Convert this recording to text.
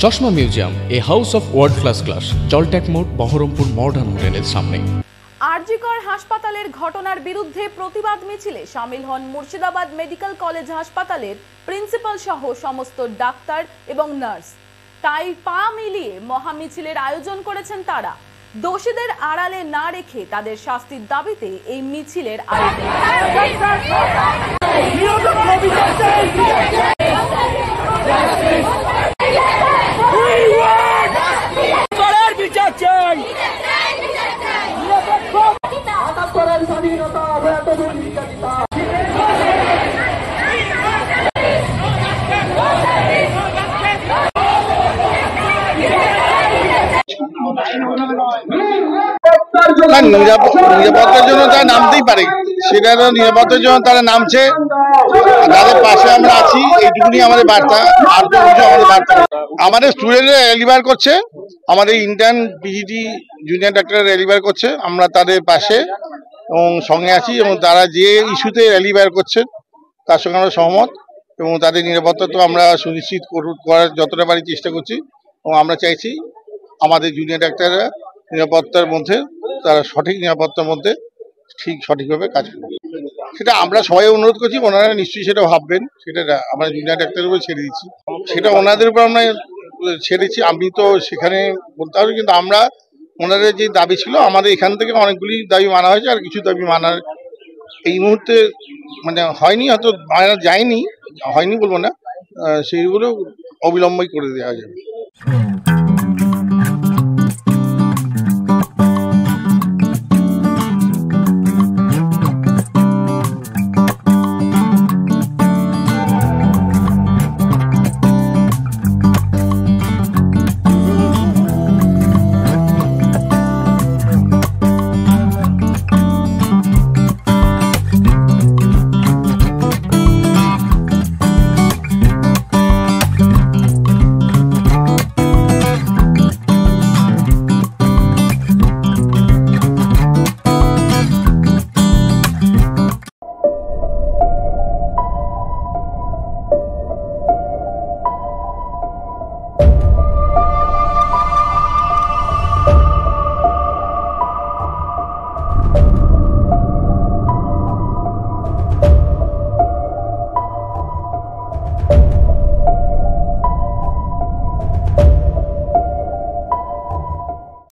চশমা museum, a house of world class, জলট্যাক মোড়, বহরমপুর মডার্ন হোটেলের সামনে। আরজিকর হাসপাতালের ঘটনার বিরুদ্ধে প্রতিবাদ মিছিলে শামিল হন মুর্শিদাবাদ মেডিকেল কলেজ হাসপাতালের প্রিন্সিপাল সহ সমস্ত ডাক্তার এবং নার্স। তাই পা মিলিয়ে মহা মিছিলের আয়োজন করেছেন তারা। দোষীদের আড়ালে না রেখে তাদের শাস্তির দাবিতে এই মিছিলের আয়োজন। নিরাপত্তার জন্য তারা নামতেই পারে, সেটা নিরাপত্তার জন্য তারা নামছে, তাদের পাশে আমরা আছি, এইটুকুনি আমাদের বার্তা। আর তো কিছু আমাদের বার্তা, আমাদের স্টুডেন্টরা রেলিভার করছে, আমাদের ইন্টার্ন পিজিটি জুনিয়র ডাক্তাররা রেলিভার করছে, আমরা তাদের পাশে এবং সঙ্গে আছি, এবং তারা যে ইস্যুতে রেলিভার করছে তার সঙ্গে আমরা সহমত, এবং তাদের নিরাপত্তা তো আমরা সুনিশ্চিত করার যতটা পারি চেষ্টা করছি, এবং আমরা চাইছি আমাদের জুনিয়র ডাক্তাররা নিরাপত্তার মধ্যে, তারা সঠিক নিরাপত্তার মধ্যে সঠিকভাবে কাজ করবে। সেটা আমরা সবাই অনুরোধ করছি, ওনারা নিশ্চয়ই সেটা ভাববেন, সেটা আমরা জুনিয়র ডাক্তারের উপর ছেড়ে দিচ্ছি, সেটা ওনাদের উপর আমরা ছেড়েছি। আমি তো সেখানে বলতে পারবো, কিন্তু আমরা ওনাদের যে দাবি ছিল, আমাদের এখান থেকে অনেকগুলি দাবি মানা হয়েছে, আর কিছু দাবি মানার এই মুহূর্তে মানে হয়নি, হয়তো মানা যায়নি, হয়নি বলবো না, সেইগুলো অবিলম্বই করে দেওয়া যাবে।